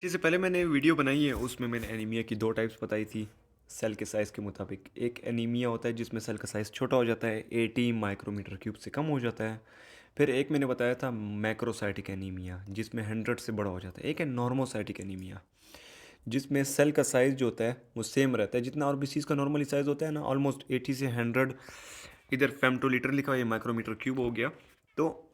इससे पहले मैंने वीडियो बनाई है, उसमें मैंने एनीमिया की दो टाइप्स बताई थी सेल के साइज़ के मुताबिक। एक एनीमिया होता है जिसमें सेल का साइज़ छोटा हो जाता है, 80 माइक्रोमीटर क्यूब से कम हो जाता है। फिर एक मैंने बताया था मैक्रोसाइटिक एनीमिया जिसमें 100 से बड़ा हो जाता है। एक है नॉर्मोसाइटिक एनीमिया जिसमें सेल का साइज़ जो होता है वो सेम रहता है जितना आरबीसीज का नॉर्मली साइज़ होता है ना, ऑलमोस्ट 80 से 100। इधर फेमटोलीटर लिखा हुआ है, माइक्रोमीटर क्यूब हो गया। तो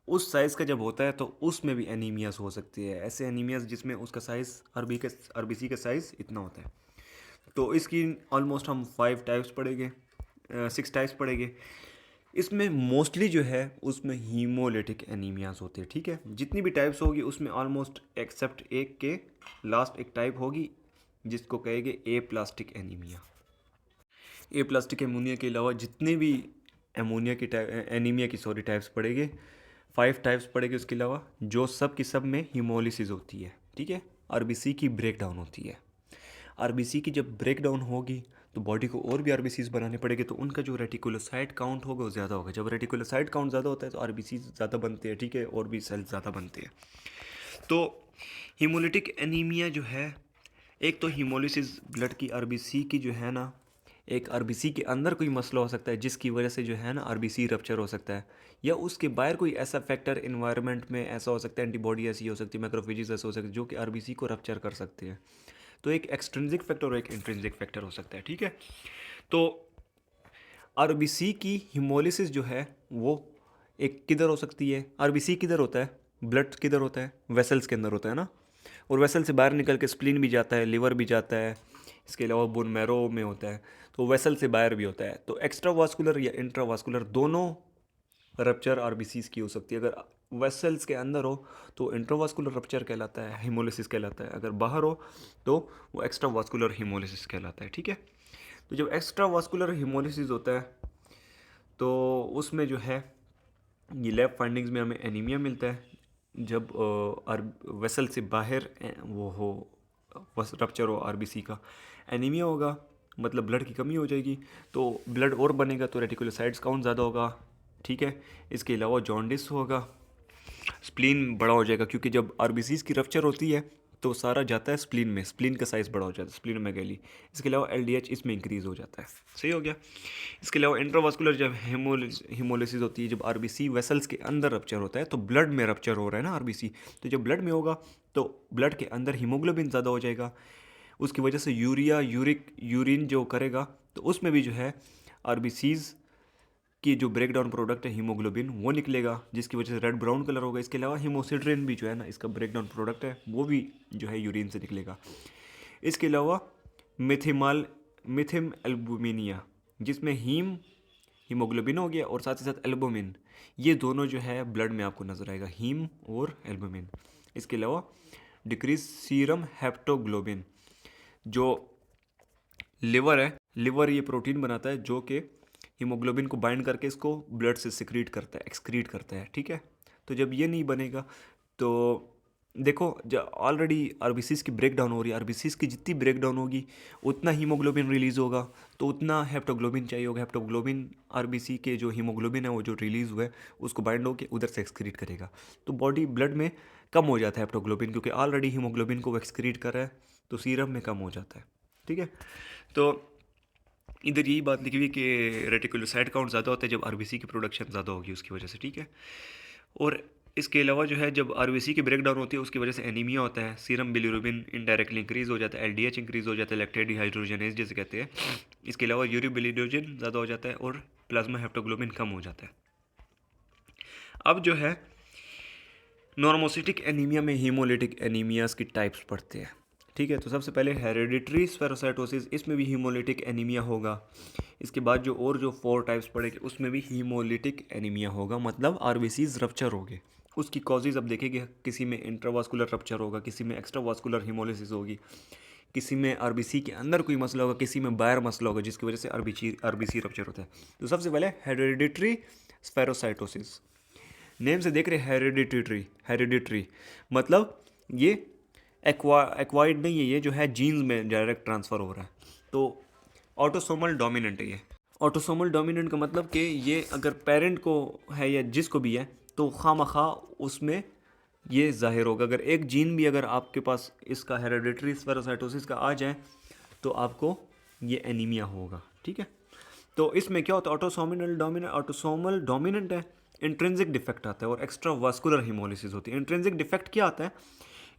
उस साइज़ का जब होता है तो उसमें भी एनीमियास हो सकती है, ऐसे एनीमियास जिसमें उसका साइज़ आरबीसी का साइज़ इतना होता है। तो इसकी ऑलमोस्ट हम 5 टाइप्स पढ़ेंगे, 6 टाइप्स पढ़ेंगे। इसमें मोस्टली जो है उसमें हीमोलिटिक एनीमियाज होते हैं। ठीक है, जितनी भी टाइप्स होगी उसमें ऑलमोस्ट एक्सेप्ट एक के लास्ट एक टाइप होगी जिसको कहेंगे ए प्लास्टिक एनीमिया। ए प्लास्टिक एमोनिया के अलावा जितने भी एमोनिया की टाइप एनीमिया की सॉरी टाइप्स पड़ेंगे, 5 टाइप्स पड़ेंगे उसके अलावा, जो सब की सब में हीमोलिसिस होती है। ठीक है, आरबीसी की ब्रेक डाउन होती है। आरबीसी की जब ब्रेक डाउन होगी तो बॉडी को और भी आरबीसीज बनाने पड़ेंगे, तो उनका जो रेटिकुलोसाइट काउंट होगा वो ज़्यादा होगा। जब रेटिकुलोसाइट काउंट ज़्यादा होता है तो आरबीसी ज़्यादा बनते हैं। ठीक है, और भी सेल्स ज़्यादा बनते हैं। तो हीमोलिटिक एनीमिया जो है, एक तो हीमोलिसिस ब्लड की आरबीसी की जो है ना, एक आरबीसी के अंदर कोई मसला हो सकता है जिसकी वजह से जो है ना आरबीसी रप्चर हो सकता है, या उसके बाहर कोई ऐसा फैक्टर इन्वायरमेंट में ऐसा हो सकता है, एंटीबॉडी ऐसी हो सकती है, मैक्रोफेजेस ऐसे हो सकते हैं जो कि आरबीसी को रप्चर कर सकते हैं। तो एक एक्सट्रिंसिक फैक्टर और एक इंट्रिंसिक फैक्टर हो सकता है। ठीक है, तो आरबीसी की हिमोलिसिस जो है वो एक किधर हो सकती है, आरबीसी किधर होता है, ब्लड किधर होता है, वेसल्स के अंदर होता है ना, और वेसल से बाहर निकल के स्प्लीन भी जाता है, लिवर भी जाता है, इसके अलावा बोन मैरो में होता है, तो वेसल से बाहर भी होता है। तो एक्स्ट्रा वास्कुलर या इंट्रा वास्कुलर दोनों रप्चर आरबीसीज की हो सकती है। अगर वेसल्स के अंदर हो तो इंट्रावास्कुलर रप्चर कहलाता है, हिमोलिसिस कहलाता है। अगर बाहर हो तो वो एक्स्ट्रा वास्कुलर हिमोलिसिस कहलाता है। ठीक है, तो जब एक्स्ट्रा वास्कुलर हिमोलिसिस होता है तो उसमें जो है ये लैब फाइंडिंग्स में हमें एनीमिया मिलता है। जब वेसल से बाहर वो हो रप्चर हो आरबीसी का, एनीमिया होगा, मतलब ब्लड की कमी हो जाएगी। तो ब्लड और बनेगा तो रेटिकुलोसाइट्स काउंट ज़्यादा होगा। ठीक है, इसके अलावा जॉन्डिस होगा, स्प्लीन बड़ा हो जाएगा, क्योंकि जब आरबीसीज की रप्चर होती है तो सारा जाता है स्प्लीन में, स्प्लीन का साइज़ बड़ा हो जाता है, स्प्लीन में गैली। इसके अलावा एलडीएच इसमें इंक्रीज़ हो जाता है। सही हो गया। इसके अलावा इंट्रावास्कुलर जब हिमोलिसिस होती है, जब आरबीसी वेसल्स के अंदर रप्चर होता है, तो ब्लड में रप्चर हो रहा है ना आरबीसी, तो जब ब्लड में होगा तो ब्लड के अंदर हीमोग्लोबिन ज़्यादा हो जाएगा। उसकी वजह से यूरिन जो करेगा तो उसमें भी जो है आरबीसीज की जो ब्रेक डाउन प्रोडक्ट है हीमोग्लोबिन वो निकलेगा, जिसकी वजह से रेड ब्राउन कलर होगा। इसके अलावा हीमोसिड्रिन भी जो है ना इसका ब्रेक डाउन प्रोडक्ट है, वो भी जो है यूरिन से निकलेगा। इसके अलावा मिथिम एल्बुमिनिया, जिसमें हीमोग्लोबिन हो गया और साथ ही साथ एल्बुमिन, ये दोनों जो है ब्लड में आपको नजर आएगा, हीम और एल्बुमिन। इसके अलावा डिक्रीज सीरम हेप्टोग्लोबिन, जो लिवर है, लिवर ये प्रोटीन बनाता है जो कि हीमोग्लोबिन को बाइंड करके इसको ब्लड से सिक्रीट करता है, एक्सक्रीट करता है। ठीक है, तो जब ये नहीं बनेगा तो देखो, जब ऑलरेडी आरबीसीज की ब्रेक डाउन हो रही है, आरबीसीज की जितनी ब्रेक डाउन होगी उतना हीमोग्लोबिन रिलीज होगा, तो उतना हेप्टोग्लोबिन चाहिए होगा। हेप्टोग्लोबिन आरबीसी के जो हीमोग्लोबिन है वो जो रिलीज हुआ है उसको बाइंड होकर उधर से एक्सक्रीट करेगा, तो बॉडी ब्लड में कम हो जाता है हेप्टोग्लोबिन, क्योंकि ऑलरेडी हीमोग्लोबिन को वो एक्सक्रीट कर रहा है, तो सीरम में कम हो जाता है। ठीक है, तो इधर यही बात लिखी हुई कि रेटिकुलोसाइट काउंट ज़्यादा होता है जब आरबीसी की प्रोडक्शन ज़्यादा होगी उसकी वजह से। ठीक है, और इसके अलावा जो है जब आरबीसी की ब्रेक डाउन होती है उसकी वजह से एनीमिया होता है, सीरम बिलिरुबिन इनडायरेक्टली इंक्रीज हो जाता है, एलडीएच इंक्रीज हो जाता है, लैक्टेट डिहाइड्रोजनेज जैसे कहते हैं। इसके अलावा यूरिबिलिडोजन ज़्यादा हो जाता है और प्लाज्मा हेप्टोग्लोबिन कम हो जाता है। अब जो है नॉर्मोसिटिक एनीमिया में हीमोलिटिक एनीमियाज की टाइप्स पढ़ते हैं। ठीक है, तो सबसे पहले हेरेडिटरी स्फेरोसाइटोसिस, इसमें भी हीमोलिटिक एनीमिया होगा। इसके बाद जो 4 टाइप्स पड़ेंगे उसमें भी हीमोलिटिक एनीमिया होगा, मतलब आरबीसीज रप्चर हो गए। उसकी कॉजेज अब देखेंगे, किसी में इंट्रावास्कुलर रप्चर होगा, किसी में एक्स्ट्रावास्कुलर हीमोलिसिस होगी, किसी में आरबीसी के अंदर कोई मसला होगा, किसी में बाहर मसला होगा जिसकी वजह से आरबीसी रप्चर होता है। तो सबसे पहले हेरेडिटरी स्फेरोसाइटोसिस, नेम से देख रहे हेरिडिटरी मतलब ये एक्वाइड नहीं है, ये जो है जीन्स में डायरेक्ट ट्रांसफ़र हो रहा है। तो ऑटोसोमल डोमिनेंट है ये। ऑटोसोमल डोमिनेंट का मतलब कि ये अगर पेरेंट को है या जिसको भी है तो खामखा उसमें ये ज़ाहिर होगा। अगर एक जीन भी अगर आपके पास इसका हेरेडिटरी स्फेरोसाइटोसिस का आ जाए तो आपको ये एनीमिया होगा, ठीक है। तो इसमें क्या होता है, ऑटोसोमल डोमिनेंट है, इंट्रिंसिक डिफेक्ट आता है और एक्स्ट्रा वास्कुलर हिमोलिसिस होती है। इंट्रिंसिक डिफेक्ट क्या आता है,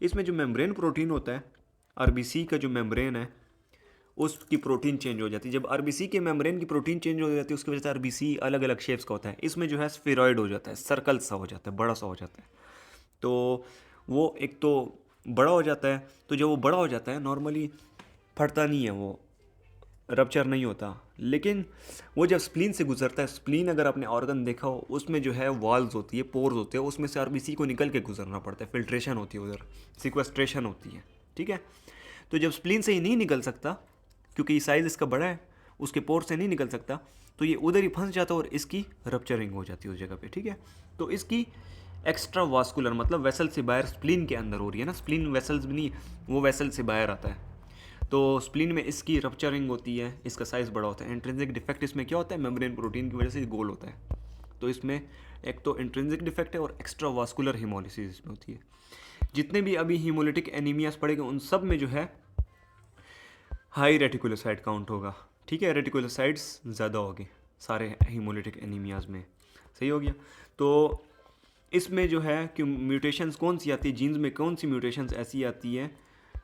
इसमें जो मेम्ब्रेन प्रोटीन होता है, आरबीसी का जो मेम्ब्रेन है उसकी प्रोटीन चेंज हो जाती है। जब आरबीसी के मेम्ब्रेन की प्रोटीन चेंज हो जाती है उसकी वजह से आरबीसी अलग अलग शेप्स का होता है। इसमें जो है स्फेरॉइड हो जाता है, सर्कल सा हो जाता है, बड़ा सा हो जाता है। तो वो एक तो बड़ा हो जाता है, तो जब वो बड़ा हो जाता है नॉर्मली फटता नहीं है, वो रप्चर नहीं होता। लेकिन वो जब स्प्लीन से गुजरता है, स्प्लीन अगर आपने ऑर्गन देखा हो उसमें जो है वॉल्स होती है, पोर्स होते हैं, उसमें से आरबीसी को निकल के गुजरना पड़ता है, फिल्ट्रेशन होती है उधर, सिक्वेस्ट्रेशन होती है, ठीक है। तो जब स्प्लीन से ही नहीं निकल सकता क्योंकि साइज़ इसका बड़ा है, उसके पोर से नहीं निकल सकता, तो ये उधर ही फंस जाता है और इसकी रप्चरिंग हो जाती है उस जगह पे, ठीक है। तो इसकी एक्स्ट्रा वास्कुलर मतलब वेसल से बाहर, स्प्लीन के अंदर हो रही है ना, स्प्लीन वेसल्स भी नहीं, वो वेसल से बाहर आता है। तो स्प्लीन में इसकी रप्चरिंग होती है, इसका साइज़ बड़ा होता है। इंट्रिंसिक डिफेक्ट इसमें क्या होता है, मेम्ब्रेन प्रोटीन की वजह से गोल होता है। तो इसमें एक तो इंट्रिंसिक डिफेक्ट है और एक्स्ट्रा वास्कुलर हिमोलिसिस इसमें होती है। जितने भी अभी हीमोलिटिक एनीमियाज पड़ेंगे उन सब में जो है हाई रेटिकुलोसाइट काउंट होगा, ठीक है। रेटिकुलोसाइट्स ज़्यादा होगी सारे हीमोलिटिक एनीमियाज में, सही हो गया। तो इसमें जो है कि म्यूटेशंस कौन सी आती है, जीन्स में कौन सी म्यूटेशंस ऐसी आती है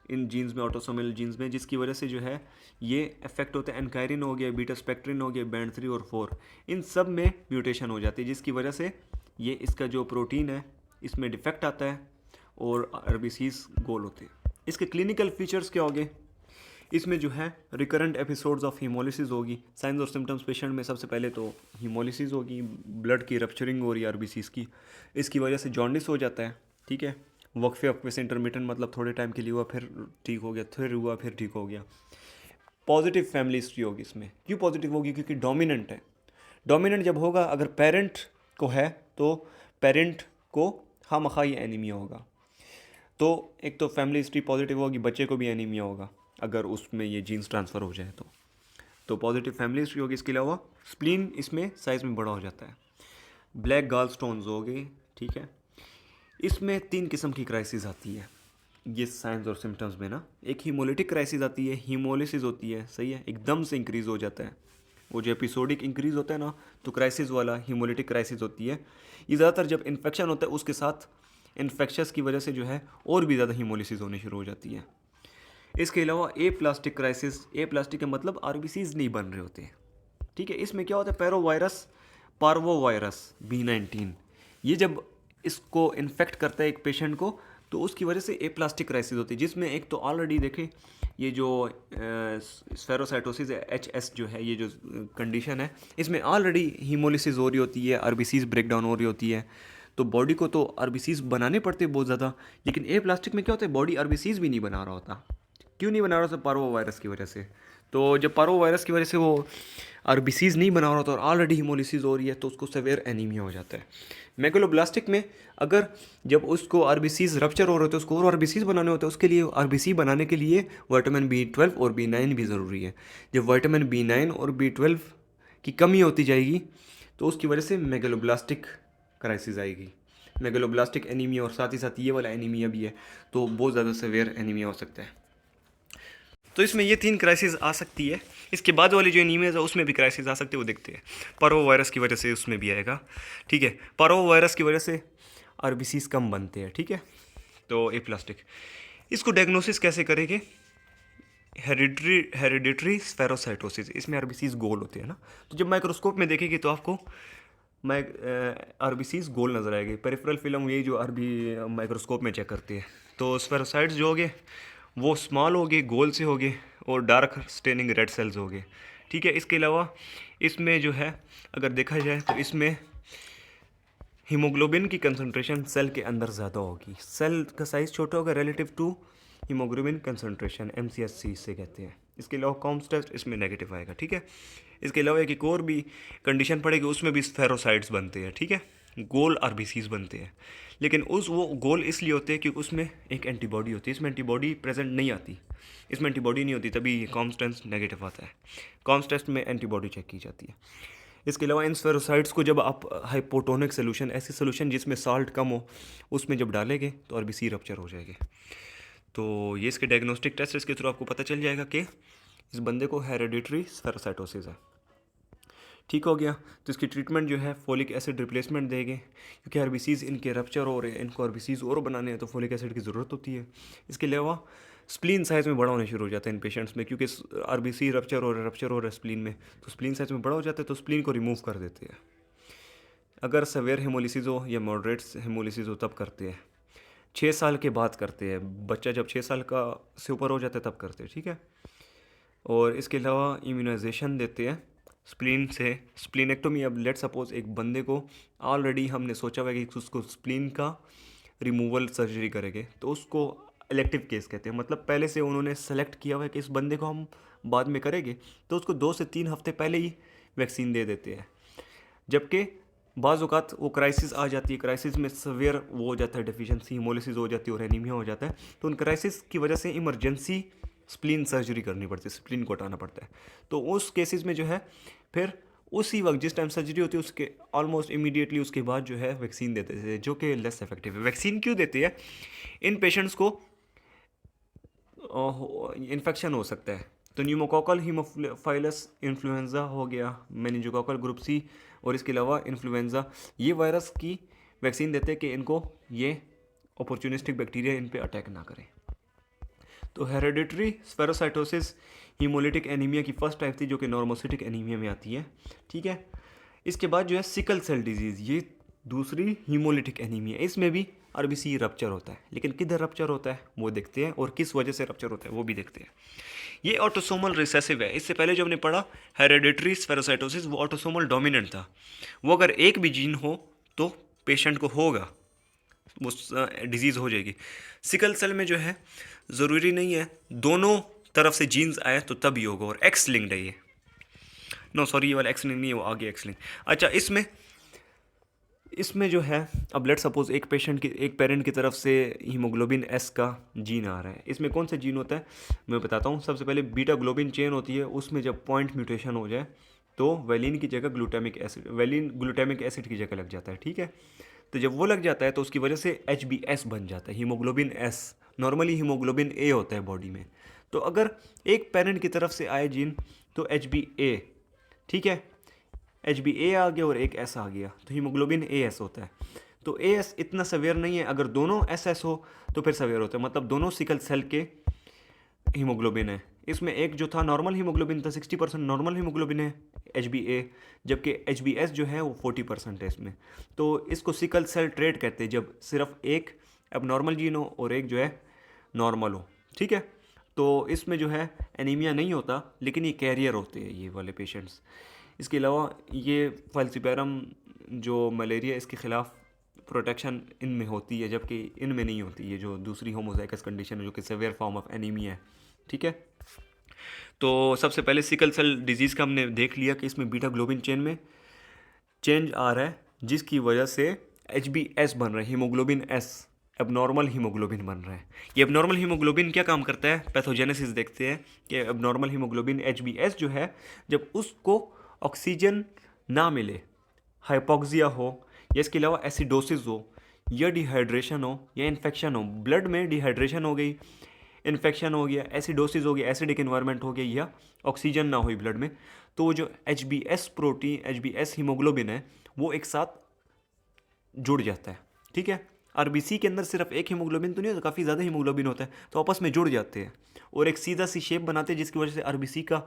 इन जीन्स में, ऑटोसोमल जीन्स में, जिसकी वजह से जो है ये इफेक्ट होता है। एनकायरिन हो गया, बीटा स्पेक्ट्रिन हो गया, बैंड 3 और 4, इन सब में म्यूटेशन हो जाती है, जिसकी वजह से ये इसका जो प्रोटीन है इसमें डिफेक्ट आता है और आरबीसीज गोल होते हैं। इसके क्लिनिकल फीचर्स क्या हो गए, इसमें जो है रिकरेंट एपिसोड्स ऑफ हीमोलिसिस होगी। साइंस और सिम्टम्स पेशेंट में सबसे पहले तो हीमोलिसिस होगी, ब्लड की रप्चरिंग हो रही है आरबीसीज की, इसकी वजह से जॉन्डिस हो जाता है, ठीक है। वक्फे से इंटरमिटेंट मतलब थोड़े टाइम के लिए हुआ, फिर ठीक हो गया, फिर हुआ, फिर ठीक हो गया। पॉजिटिव फैमिली हिस्ट्री होगी इसमें। क्यों पॉजिटिव होगी, क्योंकि डोमिनेंट है। डोमिनेंट जब होगा, अगर पेरेंट को है तो पेरेंट को खामखा ये एनीमिया होगा। तो एक तो फैमिली हिस्ट्री पॉजिटिव होगी, बच्चे को भी एनीमिया होगा अगर उसमें ये जीन्स ट्रांसफ़र हो जाए तो पॉजिटिव फैमिली हिस्ट्री होगी। इसके अलावा स्प्लीन इसमें साइज़ में बड़ा हो जाता है। ब्लैक गाल स्टोन्स हो गए, ठीक है। इसमें 3 किस्म की क्राइसिस आती है ये साइंस और सिम्टम्स में ना। एक हीमोलिटिक क्राइसिस आती है, हीमोलिसिस होती है, सही है, एकदम से इंक्रीज़ हो जाता है। वो जो एपिसोडिक इंक्रीज़ होता है ना, तो क्राइसिस वाला हीमोलिटिक क्राइसिस होती है। ये ज़्यादातर जब इन्फेक्शन होता है उसके साथ इन्फेक्शस की वजह से जो है और भी ज़्यादा हीमोलिसिस होनी शुरू हो जाती है। इसके अलावा ए प्लास्टिक क्राइसिस, ए प्लास्टिक का मतलब आरबीसीज नहीं बन रहे होते, ठीक है। इसमें क्या होता है, पार्वोवायरस B19, ये जब इसको इन्फेक्ट करता है एक पेशेंट को तो उसकी वजह से ए प्लास्टिक क्राइसिस होती है, जिसमें एक तो ऑलरेडी देखें ये जो स्फेरोसाइटोसिस HS जो है, ये जो कंडीशन है, इसमें ऑलरेडी हीमोलिसिस हो रही होती है, आरबीसीज ब्रेक डाउन हो रही होती है। तो बॉडी को तो आरबीसीज बनाने पड़ते हैं बहुत ज़्यादा, लेकिन ए प्लास्टिक में क्या होता है, बॉडी आरबीसीज भी नहीं बना रहा होता। क्यों नहीं बना रहा था, पार्वो वायरस की वजह से। तो जब पार्वो वायरस की वजह से वो आरबीसीज नहीं बना रहा था और ऑलरेडी हीमोलिसिस हो रही है तो उसको सेवियर एनीमिया हो जाता है। मेगलोब्लास्टिक में अगर जब उसको आरबीसीज रप्चर हो रहे होते हैं, उसको और आरबीसीज बनाने होते हैं, उसके लिए आरबीसी बनाने के लिए विटामिन B12 और B9 भी ज़रूरी है। जब विटामिन B9 और B12 की कमी होती जाएगी तो उसकी वजह से मेगलोब्लास्टिक क्राइसिस आएगी, मेगलोब्लास्टिक एनीमिया, और साथ ही साथ ये वाला एनीमिया भी है, तो बहुत ज़्यादा सेवियर एनीमिया हो सकता है। तो इसमें ये 3 क्राइसिस आ सकती है। इसके बाद वाली जो एनीमियाज है उसमें भी क्राइसिस आ सकते हैं, वो देखते हैं। पार्वो वायरस की वजह से उसमें भी आएगा, ठीक है। पार्वो वायरस की वजह से आरबीसीज कम बनते हैं, ठीक है। तो ए प्लास्टिक, इसको डायग्नोसिस कैसे करेंगे, हेरिडिटरी स्फेरोसाइटोसिस, इसमें आरबीसीज गोल होते हैं ना। तो जब माइक्रोस्कोप में देखेंगे तो आपको आरबीसीज गोल नज़र आएगी। पेरिफेरल फिल्म यही जो माइक्रोस्कोप में चेक करती है। तो स्फेरोसाइट्स जो होंगे वो स्मॉल हो गए, गोल से हो गए, और डार्क स्टेनिंग रेड सेल्स हो गए, ठीक है। इसके अलावा इसमें जो है अगर देखा जाए तो इसमें हीमोग्लोबिन की कंसंट्रेशन सेल के अंदर ज़्यादा होगी, सेल का साइज़ छोटा होगा relative to haemoglobin concentration, MCSC इसे कहते हैं। इसके अलावा कॉम्स टेस्ट इसमें नेगेटिव आएगा, ठीक है। इसके अलावा एक और भी कंडीशन पड़ेगी, उसमें भी स्फेरोसाइट्स बनते हैं, ठीक है, गोल आरबीसीज बनते हैं। लेकिन वो गोल इसलिए होते हैं क्योंकि उसमें एक एंटीबॉडी होती है, इसमें एंटीबॉडी प्रेजेंट नहीं आती, इसमें एंटीबॉडी नहीं होती, तभी कॉम्स टेस्ट नेगेटिव आता है। कॉम्स टेस्ट में एंटीबॉडी चेक की जाती है। इसके अलावा इन स्फेरोसाइट्स को जब आप हाइपोटोनिक सोल्यूशन, ऐसी सोल्यूशन जिसमें साल्ट कम हो, उसमें जब डालेंगे तो आरबीसी रप्चर हो जाएगी। तो ये इसके डायग्नोस्टिक टेस्ट, इसके थ्रू आपको पता चल जाएगा कि इस बंदे को हेरेडिटरी स्फेरोसाइटोसिस है। ठीक हो गया, तो इसकी ट्रीटमेंट जो है फोलिक एसिड रिप्लेसमेंट देंगे, क्योंकि आरबीसीज इनके रप्चर हो रहे हैं, इनको आरबीसीज और बनाने हैं तो फोलिक एसिड की ज़रूरत होती है। इसके अलावा स्प्लीन साइज़ में बड़ा होने शुरू हो जाता है इन पेशेंट्स में, क्योंकि आरबीसी रप्चर हो रहा है स्प्लीन में, तो स्प्लीन साइज़ में बड़ा हो जाता है, तो स्प्लीन को रिमूव कर देते हैं। अगर सवेयर हेमोलिसिस हो या मॉडरेट हेमोलिसिस हो तब करते हैं। 6 साल के बाद करते हैं, बच्चा जब 6 साल का से ऊपर हो जाता है तब करते हैं, ठीक है। और इसके अलावा इम्यूनाइजेशन देते हैं स्प्लीन से, स्प्लीनेक्टोमी। अब लेट सपोज एक बंदे को ऑलरेडी हमने सोचा हुआ है कि उसको स्प्लीन का रिमूवल सर्जरी करेंगे, तो उसको इलेक्टिव केस कहते हैं। मतलब पहले से उन्होंने सेलेक्ट किया हुआ है कि इस बंदे को हम बाद में करेंगे, तो उसको 2 से 3 हफ्ते पहले ही वैक्सीन दे देते हैं। जबकि बाज़ औक़ात वो क्राइसिस आ जाती है, क्राइसिस में सवेयर वो हो जाता है, डेफिशिएंसी हेमोलिसिस हो जाती है और एनीमिया हो जाता है, तो उन क्राइसिस की वजह से इमरजेंसी स्प्लीन सर्जरी करनी पड़ती है, स्प्लीन को हटाना पड़ता है। तो उस केसेस में जो है फिर उसी वक्त जिस टाइम सर्जरी होती है उसके ऑलमोस्ट इमीडिएटली उसके बाद जो है वैक्सीन देते हैं, जो कि लेस इफेक्टिव है। वैक्सीन क्यों देते हैं? इन पेशेंट्स को इन्फेक्शन हो सकता है, तो न्यूमोकोकल हीमोफाइलस इन्फ्लुएंजा हो गया, मेनिंजोकोकल ग्रुप सी, और इसके अलावा इन्फ्लुएंजा, ये वायरस की वैक्सीन देते हैं कि इनको ये अपॉर्चुनिस्टिक बैक्टीरिया इन पे अटैक ना करें। तो हेरेडिटरी स्फेरोसाइटोसिस हीमोलिटिक एनीमिया की फर्स्ट टाइप थी, जो कि नॉर्मोसिटिक एनीमिया में आती है, ठीक है। इसके बाद जो है सिकल सेल डिजीज़, ये दूसरी हीमोलिटिक एनीमिया, इसमें भी आरबीसी रप्चर होता है, लेकिन किधर रप्चर होता है वो देखते हैं, और किस वजह से रप्चर होता है वो भी देखते हैं। ये ऑटोसोमल रिसेसिव है। इससे पहले जो हमने पढ़ा हेरेडिटरी स्फेरोसाइटोसिस, वो ऑटोसोमल डोमिनेंट था, वो अगर एक भी जीन हो तो पेशेंट को होगा, वो डिजीज़ हो जाएगी। सिकल सेल में जो है ज़रूरी नहीं है दोनों तरफ से जीन्स आए तो तभी होगा, और एक्स लिंक्ड है ये, नो सॉरी ये वाला एक्स लिंक नहीं है, वो आगे एक्स लिंक। अच्छा, इसमें जो है अब लेट सपोज एक पेरेंट की तरफ से हीमोग्लोबिन एस का जीन आ रहा है। इसमें कौन सा जीन होता है मैं बताता हूँ। सबसे पहले बीटा ग्लोबिन चेन होती है, उसमें जब पॉइंट म्यूटेशन हो जाए तो वेलिन की जगह ग्लूटामिक एसिड की जगह लग जाता है, ठीक है। तो जब वो लग जाता है तो उसकी वजह से HbS बन जाता है, haemoglobin S. Normally haemoglobin A होता है बॉडी में, तो अगर एक पेरेंट की तरफ से आए जीन तो HbA, ठीक है, HbA आ गया और एक S आ गया, तो हीमोग्लोबिन AS होता है। तो AS इतना सवेयर नहीं है, अगर दोनों SS हो तो फिर सवेयर होता है, मतलब दोनों सिकल सेल के हीमोग्लोबिन है। इसमें एक जो था नॉर्मल हीमोग्लोबिन था, 60% नॉर्मल हीमोग्लोबिन है HbA, जबकि HbS जो है वो 40% है इसमें। तो इसको सिकल सेल ट्रेट कहते हैं, जब सिर्फ एक एबनॉर्मल जीन हो और एक जो है नॉर्मल हो, ठीक है। तो इसमें जो है एनीमिया नहीं होता, लेकिन ये कैरियर होते हैं ये वाले पेशेंट्स। इसके अलावा ये फाल्सिपेरम जो मलेरिया, इसके ख़िलाफ़ प्रोटेक्शन इनमें होती है, जबकि इनमें नहीं होती, ये जो दूसरी होमोजाइगस कंडीशन है जो कि सेवियर फॉर्म ऑफ एनीमिया है, ठीक है। तो सबसे पहले सिकल सेल डिजीज़ का हमने देख लिया कि इसमें बीटा ग्लोबिन चेन में चेंज आ रहा है, जिसकी वजह से HbS बन रहा है, हीमोग्लोबिन एस, एबनॉर्मल हीमोग्लोबिन बन रहा है। ये एबनॉर्मल हीमोग्लोबिन क्या काम करता है? पैथोजेनेसिस देखते हैं कि एबनॉर्मल हीमोग्लोबिन HbS जो है, जब उसको ऑक्सीजन ना मिले, हाइपोक्सिया हो, या इसके अलावा एसिडोसिस हो, या डिहाइड्रेशन हो, या इन्फेक्शन हो, ब्लड में डिहाइड्रेशन हो गई, इन्फेक्शन हो गया, एसिडोसिस हो गया, एसिडिक इन्वायरमेंट हो गया, या ऑक्सीजन ना हुई ब्लड में, तो जो HbS प्रोटीन, HbS हीमोग्लोबिन है, वो एक साथ जुड़ जाता है, ठीक है। आरबीसी के अंदर सिर्फ एक हीमोग्लोबिन तो नहीं होता, काफ़ी ज़्यादा हीमोग्लोबिन होता है, तो आपस में जुड़ जाते हैं और एक सीधा सी शेप बनाते हैं, जिसकी वजह से आरबीसी का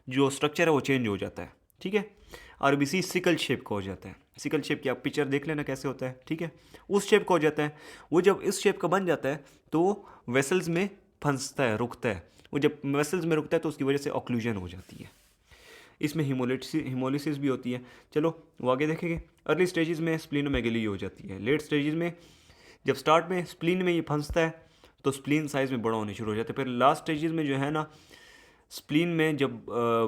जो स्ट्रक्चर है वो चेंज हो जाता है, ठीक है। आरबीसी सिकल शेप का हो जाता है। सिकल शेप की आप पिक्चर देख लेना कैसे होता है, ठीक है, उस शेप का हो जाता है। वो जब इस शेप का बन जाता है तो वेसल्स में फंसता है, रुकता है। वो जब वेसल्स में रुकता है तो उसकी वजह से ऑक्लूजन हो जाती है। इसमें हीमोलिसिस भी होती है। चलो वो आगे देखेंगे। अर्ली स्टेजेस में स्प्लीनोमेगेली हो जाती है। लेट स्टेजेस में जब स्टार्ट में स्प्लीन में ये फंसता है तो स्प्लीन साइज़ में बड़ा होने शुरू हो जाता है। फिर लास्ट स्टेजेस में जो है ना, स्प्लीन में जब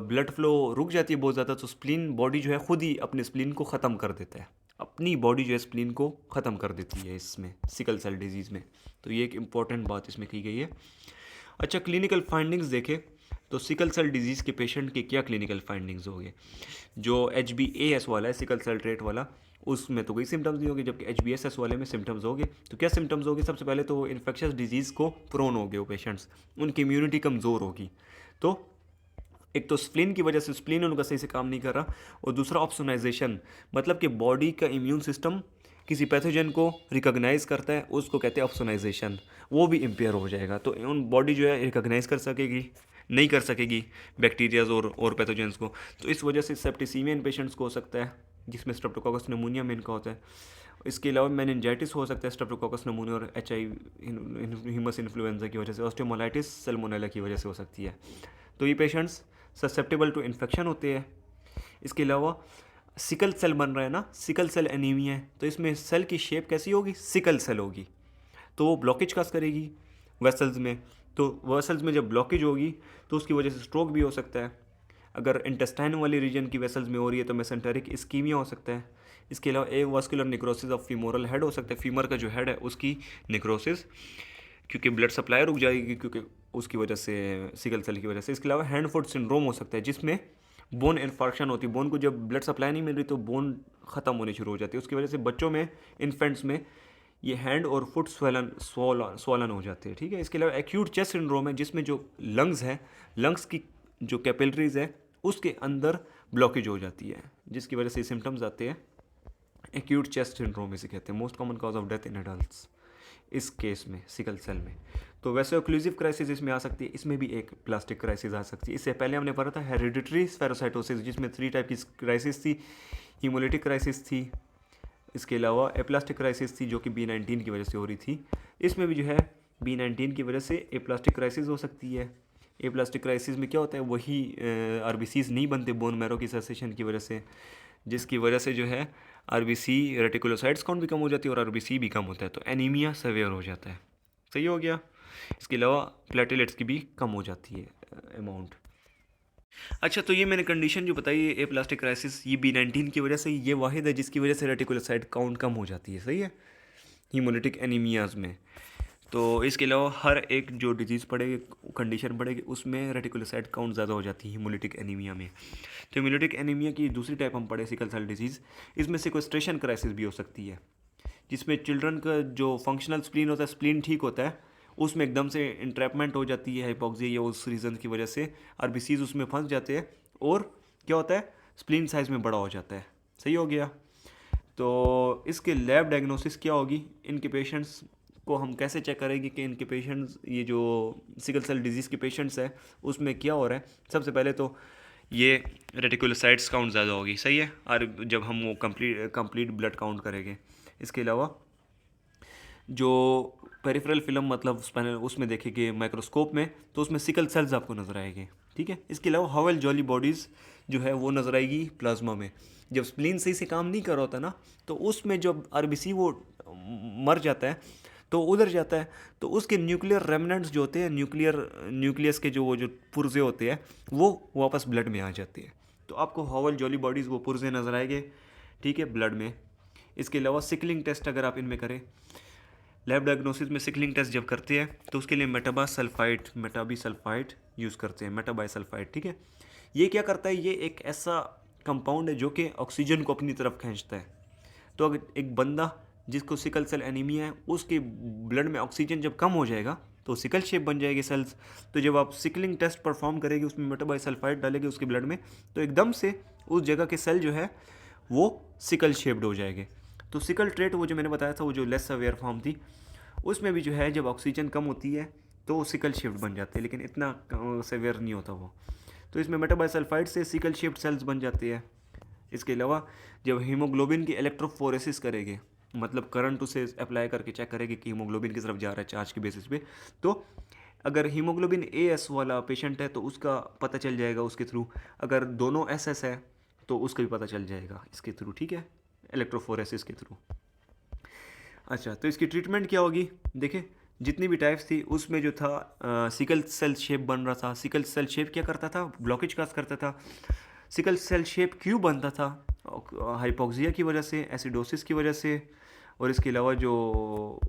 ब्लड फ्लो रुक जाती है बहुत ज़्यादा, तो स्प्लीन बॉडी जो है खुद ही अपने स्प्लीन को ख़त्म कर देता है, अपनी बॉडी जो है स्प्लीन को ख़त्म कर देती है इसमें, सिकल सेल डिजीज़ में। तो ये एक इम्पॉर्टेंट बात इसमें की गई है। अच्छा, क्लिनिकल फाइंडिंग्स देखें तो सिकल सेल डिजीज़ के पेशेंट के क्या क्लिनिकल फाइंडिंग्स होंगे? जो HbAs वाला है, सिकल सेल ट्रेट वाला, उसमें तो कोई सिम्टम्स नहीं होंगे, जबकि HbSS वाले में सिम्टम्स होंगे। तो क्या सिम्टम्स होंगे? सबसे पहले तो इन्फेक्शस डिजीज़ को प्रोन हो गए वो पेशेंट्स, उनकी इम्यूनिटी कमज़ोर होगी। तो एक तो स्प्लीन की वजह से, स्प्लीन उनका सही से काम नहीं कर रहा, और दूसरा ऑप्सोनाइजेशन, मतलब कि बॉडी का इम्यून सिस्टम किसी पैथोजन को रिकॉग्नाइज करता है, उसको कहते हैं ऑप्सोनाइजेशन, वो भी इम्पेयर हो जाएगा। तो उन बॉडी जो है रिकॉग्नाइज कर सकेगी नहीं कर सकेगी बैक्टीरियाज और पैथोजेंस को। तो इस वजह से सेप्टिसीमिया इन पेशेंट्स को हो सकता है, जिसमें स्ट्रेप्टोकोकस निमोनिया में इनका होता है। इसके अलावा मेनिंजाइटिस हो सकता है स्ट्रेप्टोकोकस निमोनिया और हीमस इन्फ्लुएंजा की वजह से, ऑस्टियोमाइलिटिस सल्मोनेला की वजह से हो सकती है। तो ये पेशेंट्स ससेप्टेबल टू इन्फेक्शन होते हैं। इसके अलावा सिकल सेल बन रहा है ना, सिकल सेल एनीमिया है, तो इसमें सेल की शेप कैसी होगी? सिकल सेल होगी। तो वो ब्लॉकेज काज करेगी वेसल्स में। तो वेसल्स में जब ब्लॉकेज होगी तो उसकी वजह से स्ट्रोक भी हो सकता है। अगर इंटेस्टाइन वाली रीजन की वेसल्स में हो रही है तो मेसेंटेरिक इस्कीमिया हो सकता है। इसके अलावा avascular necrosis of femoral head हो सकता है, फीमर का जो हेड है उसकी नेक्रोसिस, क्योंकि ब्लड सप्लाई रुक जाएगी, क्योंकि उसकी वजह से, सिकल सेल की वजह से। इसके अलावा हैंड फुट सिंड्रोम हो सकता है, जिसमें बोन इन्फार्क्शन होती है, बोन को जब ब्लड सप्लाई नहीं मिल रही तो बोन ख़त्म होनी शुरू हो जाती है। उसकी वजह से बच्चों में, इन्फेंट्स में, ये हैंड और फुट स्वॉलन हो जाते हैं, ठीक है। इसके अलावा एक्यूट चेस्ट सिंड्रोम है, जिसमें जो लंग्स है, लंग्स की जो कैपिलरीज है उसके अंदर ब्लॉकेज हो जाती है, जिसकी वजह से सिम्टम्स आते हैं। एक्यूट चेस्ट सिंड्रोम इसे कहते हैं। Most common cause of death in adults इस केस में, सिकल सेल में। तो वैसे ओक्लूसिव क्राइसिस इसमें आ सकती है, इसमें भी एक प्लास्टिक क्राइसिस आ सकती है। इससे पहले हमने पढ़ा था हेरिडिटरी स्फेरोसाइटोसिस, जिसमें 3 टाइप की क्राइसिस थी, हीमोलिटिक क्राइसिस थी, इसके अलावा एप्लास्टिक क्राइसिस थी जो कि B19 की वजह से हो रही थी। इसमें भी जो है B19 की वजह से एप्लास्टिक क्राइसिस हो सकती है। एप्लास्टिक क्राइसिस में क्या होता है, वही RBCs नहीं बनते बोन मैरो की सेसेशन की वजह से, जिसकी वजह से जो है RBC रेटिकुलोसाइट्स काउंट भी कम हो जाती है और RBC भी कम होता है, तो एनीमिया सेवियर हो जाता है। सही हो गया। इसके अलावा प्लेटलेट्स की भी कम हो जाती है अमाउंट। अच्छा, तो ये मैंने कंडीशन जो बताई है एप्लास्टिक क्राइसिस, ये B19 की वजह से, ये वाहिद है जिसकी वजह से रेटिकुलोसाइट काउंट कम हो जाती है। सही है, हीमोलिटिक एनीमियाज में। तो इसके अलावा हर एक जो डिजीज़ पड़ेगी, कंडीशन पड़ेगी, उसमें रेटिकुलोसाइट काउंट ज़्यादा हो जाती है हीमोलिटिक एनीमिया में। तो हीमोलिटिक एनीमिया की दूसरी टाइप हम पढ़े सिकल सेल डिजीज़, इसमें सिक्वेस्ट्रेशन क्राइसिस भी हो सकती है, जिसमें चिल्ड्रन का जो फंक्शनल स्प्लीन होता है, स्प्लीन ठीक होता है, उसमें एकदम से इंट्रैपमेंट हो जाती है हाइपोक्सिया या उस रीज़न की वजह से RBCs उसमें फंस जाते हैं और क्या होता है, स्प्लीन साइज़ में बड़ा हो जाता है। सही हो गया। तो इसके लैब डायग्नोसिस क्या होगी? इनके पेशेंट्स को हम कैसे चेक करेंगे कि इनके पेशेंट्स, ये जो सिकल सेल डिजीज़ के पेशेंट्स हैं उसमें क्या हो रहा है? सबसे पहले तो ये रेटिकुलोसाइट्स काउंट ज़्यादा होगी। सही है, और जब हम वो कंप्लीट ब्लड काउंट करेंगे। इसके अलावा जो पेरिफेरल फिल्म मतलब स्पाइनल, उसमें देखेंगे माइक्रोस्कोप में, तो उसमें सिकल सेल्स आपको नज़र आएंगे, ठीक है। इसके अलावा हवेल जॉली बॉडीज़ जो है वो नज़र आएगी प्लाज्मा में। जब स्प्लीन सही से काम नहीं कर रहा होता ना, तो उसमें जब RBC वो मर जाता है तो उधर जाता है, तो उसके न्यूक्लियर रेमनेंट्स जो होते हैं, न्यूक्लियस के जो पुर्जे होते हैं, वो वापस ब्लड में आ जाते हैं। तो आपको हवेल जॉली बॉडीज़, वो पुर्जे नज़र आएंगे, ठीक है, ब्लड में। इसके अलावा सिकलिंग टेस्ट अगर आप इनमें करें, लैब डायग्नोसिस में सिकलिंग टेस्ट जब करते हैं तो उसके लिए मेटाबीसल्फाइड यूज़ करते हैं, मेटाबाइसल्फाइड, ठीक है। ये क्या करता है, ये एक ऐसा कंपाउंड है जो कि ऑक्सीजन को अपनी तरफ खींचता है। तो अगर एक बंदा जिसको सिकल सेल एनीमिया है, उसके ब्लड में ऑक्सीजन जब कम हो जाएगा तो सिकल शेप बन जाएगी सेल्स। तो जब आप सिकलिंग टेस्ट परफॉर्म करेंगे, उसमें मेटाबाइसल्फाइड डालेंगे उसके ब्लड में, तो एकदम से उस जगह के सेल जो है वो सिकल शेप्ड हो जाएंगे। तो सिकल ट्रेट, वो जो मैंने बताया था, वो जो लेस सेवियर फॉर्म थी, उसमें भी जो है जब ऑक्सीजन कम होती है तो सिकल शेप्ड बन जाते हैं, लेकिन इतना सेवियर नहीं होता वो। तो इसमें मेटाबाइसल्फाइड से सिकल शेप्ड सेल्स बन जाते हैं। इसके अलावा जब हीमोग्लोबिन की इलेक्ट्रोफोरेसिस करेंगे, मतलब करंट उसे अप्लाई करके चेक करेंगे कि हीमोग्लोबिन की तरफ जा रहा है चार्ज के बेसिस पे, तो अगर हीमोग्लोबिन AS वाला पेशेंट है तो उसका पता चल जाएगा उसके थ्रू। अगर दोनों SS है तो उसका भी पता चल जाएगा इसके थ्रू, ठीक है, इलेक्ट्रोफोरेसिस के थ्रू। अच्छा, तो इसकी ट्रीटमेंट क्या होगी? देखिए, जितनी भी टाइप्स थी उसमें जो था सिकल सेल शेप बन रहा था। सिकल सेल शेप क्या करता था? ब्लॉकेज काज करता था। सिकल सेल शेप क्यों बनता था? हाइपोक्सिया की वजह से, एसिडोसिस की वजह से, और इसके अलावा जो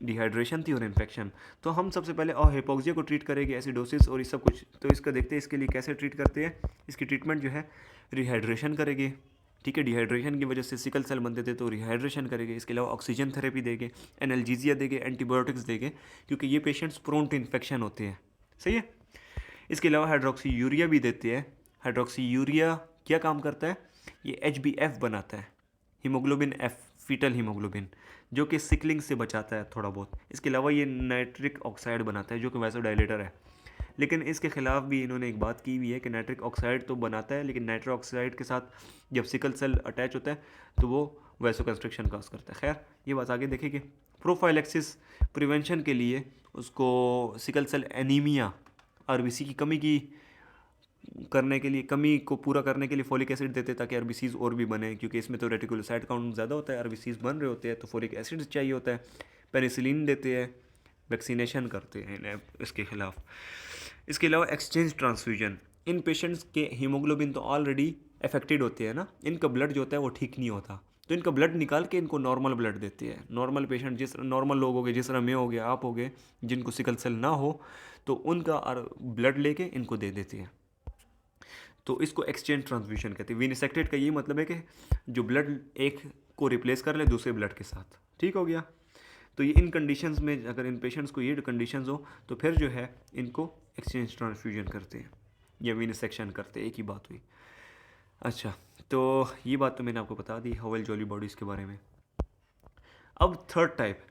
डिहाइड्रेशन थी और इन्फेक्शन। तो हम सबसे पहले हिपोक्सिया को ट्रीट करेंगे, एसिडोसिस और ये सब कुछ। तो इसका देखते हैं इसके लिए कैसे ट्रीट करते हैं। इसकी ट्रीटमेंट जो है रिहाइड्रेशन करेंगे, ठीक है। डिहाइड्रेशन की वजह से सिकल सेल बनते थे तो रिहाइड्रेशन करेंगे। इसके अलावा ऑक्सीजन थेरेपी देंगे, एनाल्जीसिया देंगे, एंटीबायोटिक्स देंगे, क्योंकि ये पेशेंट्स प्रोन टू इन्फेक्शन होते हैं, सही है। इसके अलावा हाइड्रोक्सी यूरिया भी देते हैं। हाइड्रोक्सी यूरिया क्या काम करता है, ये HbF बनाता है, हीमोग्लोबिन F, फीटल हीमोग्लोबिन, जो कि सिकलिंग से बचाता है थोड़ा बहुत। इसके अलावा ये नाइट्रिक ऑक्साइड बनाता है जो कि वैसोडाइलेटर है। लेकिन इसके ख़िलाफ़ भी इन्होंने एक बात की हुई है कि नाइट्रिक ऑक्साइड तो बनाता है, लेकिन नाइट्रिक ऑक्साइड के साथ जब सिकल सेल अटैच होता है तो वो वैसो कंस्ट्रक्शन काज करता है। खैर ये बात आगे देखेंगे। प्रोफाइलेक्सिस प्रिवेंशन के लिए उसको सिकल सेल एनीमिया, RBC की कमी की करने के लिए, कमी को पूरा करने के लिए फोलिक एसिड देते हैं ताकि RBCs और भी बने, क्योंकि इसमें तो रेटिकुलोसाइट काउंट ज़्यादा होता है, RBCs बन रहे होते हैं तो फोलिक एसिड चाहिए होता है। पेनिसिलिन देते हैं, वैक्सीनेशन करते हैं इन्हें इसके ख़िलाफ़। इसके अलावा एक्सचेंज ट्रांसफ्यूजन, इन पेशेंट्स के हीमोग्लोबिन तो ऑलरेडी अफेक्टेड होते हैं ना, इनका ब्लड जो होता है वो ठीक नहीं होता, तो इनका ब्लड निकाल के इनको नॉर्मल ब्लड देते हैं। नॉर्मल पेशेंट, जिस नॉर्मल लोग हो गए, जिस तरह मैं हो गया, आप हो गए, जिनको सिकल सेल ना हो, तो उनका ब्लड लेके इनको दे देते हैं। तो इसको एक्सचेंज ट्रांसफ्यूजन कहते हैं। विनिसेक्टेड का ये मतलब है कि जो ब्लड एक को रिप्लेस कर ले दूसरे ब्लड के साथ, ठीक हो गया। तो ये इन कंडीशंस में, अगर इन पेशेंट्स को ये कंडीशंस हो तो फिर जो है इनको एक्सचेंज ट्रांसफ्यूजन करते हैं या विनिसेक्शन करते हैं, एक ही बात हुई। अच्छा, तो ये बात तो मैंने आपको बता दी हॉवेल जॉली बॉडीज़ के बारे में। अब third type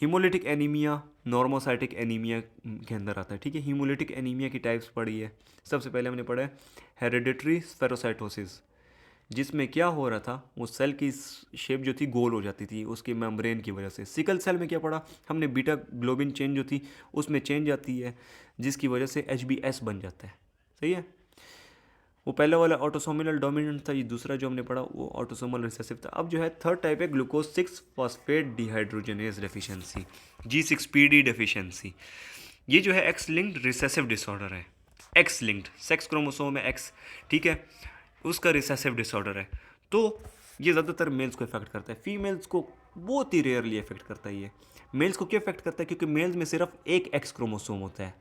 haemolytic anaemia, normocytic anaemia के अंदर आता है, ठीक है। हीमोलिटिक एनीमिया की टाइप्स पढ़ी है। सबसे पहले हमने पढ़ा है हेरेडिटरी स्फेरोसाइटोसिस, जिसमें क्या हो रहा था, वो सेल की शेप जो थी गोल हो जाती थी उसकी मेम्ब्रेन की वजह से। सिकल सेल में क्या पढ़ा हमने, बीटा ग्लोबिन चेंज जो थी उसमें चेंज आती है, जिसकी वजह से HbS बन जाता है, सही है। वो पहले वाला ऑटोसोमल डोमिनेंट था, ये दूसरा जो हमने पढ़ा वो ऑटोसोमल रिसेसिव था। अब जो है थर्ड टाइप है glucose 6 phosphate dehydrogenase deficiency, G6PD deficiency. ये जो है एक्स लिंक्ड रिसेसिव डिसऑर्डर है। एक्स लिंक्ड, सेक्स क्रोमोसोम है X, ठीक है, उसका रिसेसिव डिसऑर्डर है। तो ये ज़्यादातर मेल्स को इफेक्ट करता है, फीमेल्स को बहुत ही रेयरली इफेक्ट करता है। ये मेल्स को क्यों इफेक्ट करता है, क्योंकि मेल्स में सिर्फ एक X क्रोमोसोम होता है,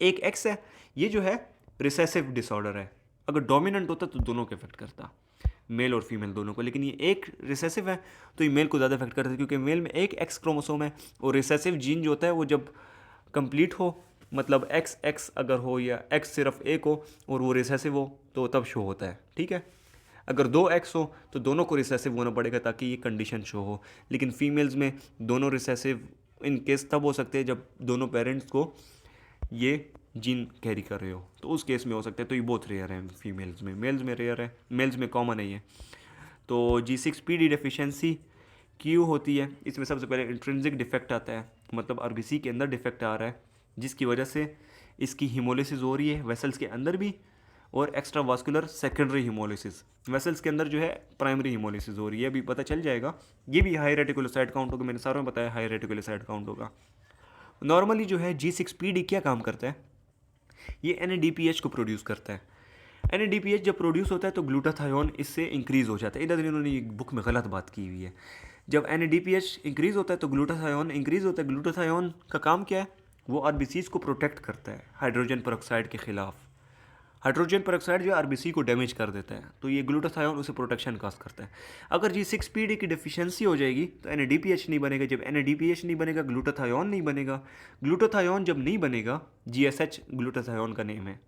एक X है। ये जो है रिसेसिव डिसऑर्डर है। अगर डोमिनेंट होता तो दोनों को इफेक्ट करता, मेल और फीमेल दोनों को, लेकिन ये एक रिसेसिव है तो ये मेल को ज़्यादा इफेक्ट करता है, क्योंकि मेल में एक X क्रोमोसोम है और रिसेसिव जीन जो होता है वो जब कंप्लीट हो, मतलब XX अगर हो या X सिर्फ एक हो और वो रिसेसिव हो तो तब शो होता है, ठीक है। अगर 2X हो तो दोनों को रिसेसिव होना पड़ेगा ताकि ये कंडीशन शो हो। लेकिन फीमेल्स में दोनों रिसेसिव इन केस तब हो सकते हैं जब दोनों पेरेंट्स को ये जीन कैरी कर रहे हो, तो उस केस में हो सकता है। तो ये बहुत रेयर है फीमेल्स में, मेल्स में रेयर है, मेल्स में कॉमन है ये। तो G6PD डेफिशिएंसी क्यों होती है, इसमें सबसे पहले इंट्रिंसिक डिफेक्ट आता है, मतलब RBC के अंदर डिफेक्ट आ रहा है, जिसकी वजह से इसकी हीमोलिसिस हो रही है वेसल्स के अंदर भी, और extra vascular secondary haemolysis, vessels के अंदर जो है प्राइमरी हीमोलिसिस हो रही है, अभी पता चल जाएगा। ये भी हाई रेटिकुलोसाइट काउंट होगा, मैंने सारों में बताया हाई रेटिकुलोसाइट काउंट होगा। नॉर्मली जो है G6PD क्या काम करता है, ये NADPH को प्रोड्यूस करता है। NADPH जब प्रोड्यूस होता है तो ग्लूटाथायोन इससे इंक्रीज़ हो जाता है। इधर इन्होंने ये बुक में गलत बात की हुई है। जब NADPH इंक्रीज़ होता है तो ग्लूटाथायोन इंक्रीज़ होता है। ग्लूटाथायोन का काम क्या है, वो RBCs को प्रोटेक्ट करता है हाइड्रोजन पेरोक्साइड के ख़िलाफ़। हाइड्रोजन पेरोक्साइड जो RBC को डैमेज कर देता है, तो ये ग्लूटाथायोन उसे प्रोटेक्शन काज करता है। अगर G6PD की डेफिशिएंसी हो जाएगी तो NADPH नहीं बनेगा। जब NADPH नहीं बनेगा, ग्लूटाथायोन नहीं बनेगा। ग्लूटाथायोन जब नहीं बनेगा, GSH ग्लूटाथायोन का नेम है,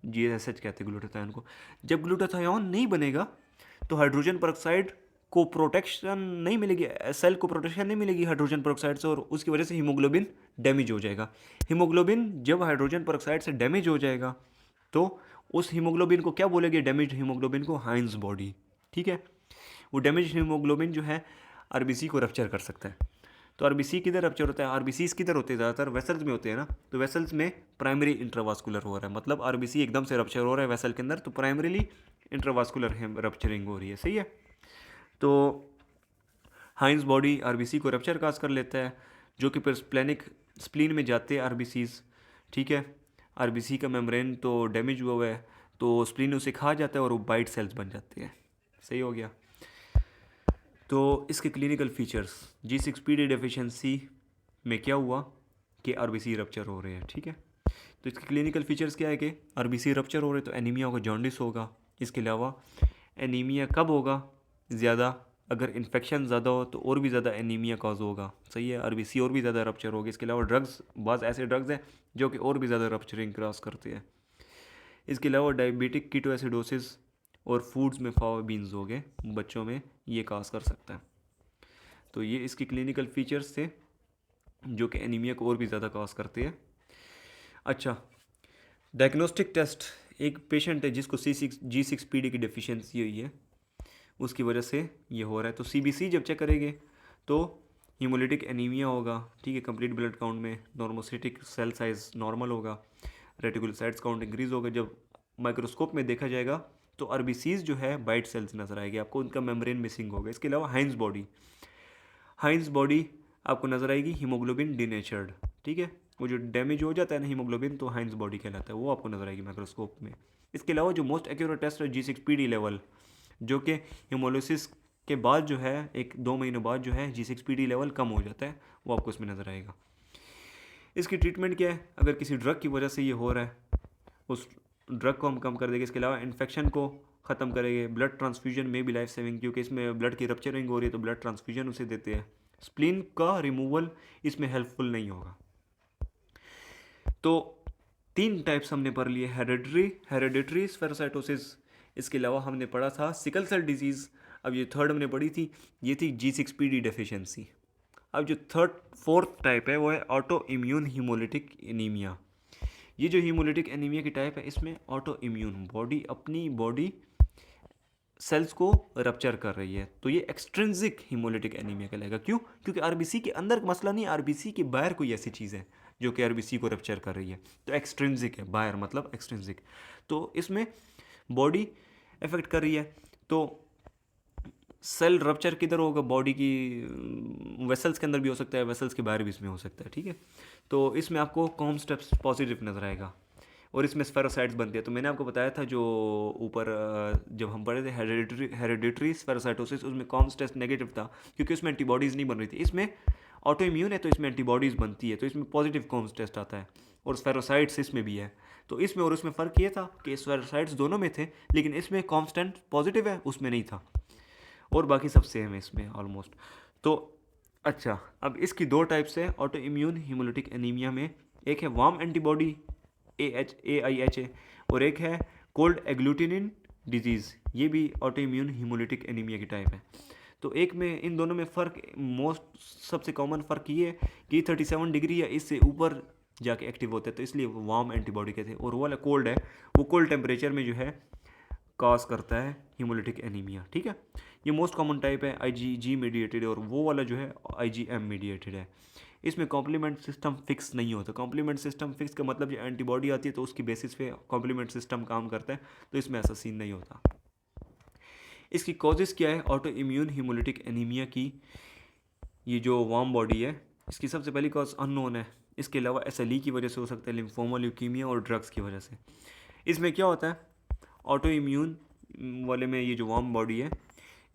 GSH कहते हैं ग्लूटाथायोन को। जब ग्लूटाथायोन नहीं बनेगा तो हाइड्रोजन पेरोक्साइड को प्रोटेक्शन नहीं मिलेगी, सेल को प्रोटेक्शन नहीं मिलेगी हाइड्रोजन पेरोक्साइड से, और उसकी वजह से हीमोग्लोबिन डैमेज हो जाएगा। हीमोग्लोबिन जब हाइड्रोजन पेरोक्साइड से डैमेज हो जाएगा तो उस हीमोग्लोबिन को क्या बोलेंगे, डैमेज हीमोग्लोबिन को हाइंस बॉडी, ठीक है। वो डैमेज हीमोग्लोबिन जो है RBC को रप्चर कर सकता है। तो RBC किधर रप्चर होता है, RBCs किधर होते हैं, ज़्यादातर वेसल्स में होते हैं ना। तो वेसल्स में प्राइमरी इंट्रावास्कुलर हो रहा है, मतलब RBC एकदम से रप्चर हो रहा है वेसल के अंदर, तो प्राइमरीली इंट्रावास्कुलर रप्चरिंग हो रही है, सही है। तो हाइंस बॉडी RBC को रप्चर काज कर लेता है, जो कि फिर स्प्लीन में जाते हैं RBCs, ठीक है। RBC का मेम्ब्रेन तो डैमेज हुआ है, तो स्प्लीन उसे खा जाता है और वो बाइट सेल्स बन जाते हैं, सही हो गया। तो इसके क्लिनिकल फीचर्स, G6PD डेफिशिएंसी में क्या हुआ कि आरबीसी रप्चर हो रहे हैं, ठीक है। तो इसके क्लिनिकल फीचर्स क्या है कि आरबीसी रप्चर हो रहे तो एनीमिया होगा, जॉन्डिस होगा। इसके अलावा एनीमिया कब होगा ज़्यादा, अगर इन्फेक्शन ज़्यादा हो तो और भी ज़्यादा एनीमिया कॉज होगा, सही है, आरबीसी और भी ज़्यादा रप्चर होगी। इसके अलावा ड्रग्स, बाज़ ऐसे ड्रग्स हैं जो कि और भी ज़्यादा रप्चरिंग क्रॉस करते हैं। इसके अलावा डायबिटिक कीटोएसिडोसिस और फूड्स में फावा बीन्स हो गए बच्चों में, ये काज कर सकता है। तो ये इसकी क्लिनिकल फीचर्स थे जो कि एनीमिया को और भी ज़्यादा काज करते हैं। अच्छा, डायग्नोस्टिक टेस्ट, एक पेशेंट है जिसको G6PD की डेफिशिएंसी हुई है, उसकी वजह से ये हो रहा है। तो सीबीसी जब चेक करेंगे तो हीमोलिटिक एनीमिया होगा, ठीक है, कंप्लीट ब्लड काउंट में नॉर्मोसिटिक सेल साइज नॉर्मल होगा, रेटिकुलोसाइट्स काउंट इंक्रीज होगा। जब माइक्रोस्कोप में देखा जाएगा तो आरबीसीज जो है वाइट सेल्स नजर आएगी आपको, उनका मेम्ब्रेन मिसिंग होगा। इसके अलावा हाइंस बॉडी आपको नजर आएगी, हीमोग्लोबिन डिनेचर्ड, ठीक है, वो जो डैमेज हो जाता है ना हीमोग्लोबिन, तो हाइंस बॉडी कहलाता है, वो आपको नजर आएगी माइक्रोस्कोप में। इसके अलावा जो मोस्ट एक्यूरेट टेस्ट है G6PD लेवल, जो कि हीमोलिसिस के बाद जो है 1-2 महीने बाद जो है G6PD लेवल कम हो जाता है, वो आपको इसमें नज़र आएगा। इसकी ट्रीटमेंट क्या है, अगर किसी ड्रग की वजह से ये हो रहा है उस ड्रग को हम कम कर देंगे। इसके अलावा इन्फेक्शन को ख़त्म करेंगे। ब्लड ट्रांसफ्यूजन में भी लाइफ सेविंग, क्योंकि इसमें ब्लड की रप्चरिंग हो रही है तो ब्लड ट्रांसफ्यूजन उसे देते हैं। स्प्लीन का रिमूवल इसमें हेल्पफुल नहीं होगा। तो 3 टाइप्स हमने पढ़ लिए, हेरेडिटरी स्फेरोसाइटोसिस, इसके अलावा हमने पढ़ा था सिकल सेल डिजीज़। अब ये थर्ड हमने पढ़ी थी, ये थी G6PD डेफिशिएंसी। अब जो फोर्थ टाइप है वो है ऑटो इम्यून हीमोलिटिक एनीमिया। ये जो हीमोलिटिक एनीमिया की टाइप है, इसमें ऑटो इम्यून बॉडी अपनी बॉडी सेल्स को रप्चर कर रही है, तो ये एक्सट्रिंसिक हीमोलिटिक एनीमिया कहलाएगा। क्यों? क्योंकि आरबीसी के अंदर का मसला नहीं, आरबीसी के बाहर कोई ऐसी चीज़ है जो कि आरबीसी को रप्चर कर रही है, तो एक्सट्रिंसिक है, बाहर मतलब एक्सट्रिंसिक। तो इसमें बॉडी इफेक्ट कर रही है, तो सेल रप्चर किधर होगा, बॉडी की वेसल्स के अंदर भी हो सकता है, वेसल्स के बाहर भी इसमें हो सकता है, ठीक है। तो इसमें आपको कॉम स्टेप्स पॉजिटिव नजर आएगा और इसमें स्फेरोसाइट्स बनती है। तो मैंने आपको बताया था जो ऊपर जब हम पढ़े थे हेरेडिटरी स्फेरोसाइटोसिस, उसमें कॉम्स टेस्ट नेगेटिव था क्योंकि उसमें एंटीबॉडीज़ नहीं बन रही थी। इसमें ऑटो इम्यून है तो इसमें एंटीबॉडीज़ बनती है, तो इसमें पॉजिटिव कॉम्स टेस्ट आता है और स्फेरोसाइट्स इसमें भी है। तो इसमें और उसमें फ़र्क ये था कि स्फेरोसाइट्स दोनों में थे, लेकिन इसमें कॉन्स्टेंट पॉजिटिव है, उसमें नहीं था, और बाकी सब सेम है इसमें ऑलमोस्ट। तो अच्छा, अब इसकी 2 टाइप्स है ऑटो इम्यून हीमोलिटिक एनीमिया में, एक है वार्म एंटीबॉडी AIHA और एक है कोल्ड एग्लूटिनिन डिजीज़, ये भी ऑटो इम्यून हीमोलिटिक एनीमिया की टाइप है। तो एक में इन दोनों में फ़र्क, सबसे कॉमन फ़र्क ये है कि 37 डिग्री या इससे ऊपर जाके एक्टिव होते हैं, तो इसलिए वो वार्म एंटीबॉडी कहते हैं। और वो वाला कोल्ड है, वो कोल्ड टेम्परेचर में जो है कॉज करता है हीमोलिटिक एनीमिया, ठीक है। ये मोस्ट कॉमन टाइप है IgG मीडिएटेड, और वो वाला जो है IgM मीडिएटेड है। इसमें कॉम्प्लीमेंट सिस्टम फिक्स नहीं होता। कॉम्प्लीमेंट सिस्टम फिक्स का मतलब जो एंटीबॉडी आती है तो उसकी बेसिस पे कॉम्प्लीमेंट सिस्टम काम करता है, तो इसमें ऐसा सीन नहीं होता। इसकी कॉजेज़ क्या है ऑटो इम्यून हीमोलिटिक एनीमिया की, ये जो वार्म बॉडी है, इसकी सबसे पहली कॉज अननोन है। इसके अलावा SLE की वजह से हो सकता है, लिम्फोमा, ल्यूकीमिया और ड्रग्स की वजह से। इसमें क्या होता है ऑटो इम्यून वाले में, ये जो वार्म बॉडी है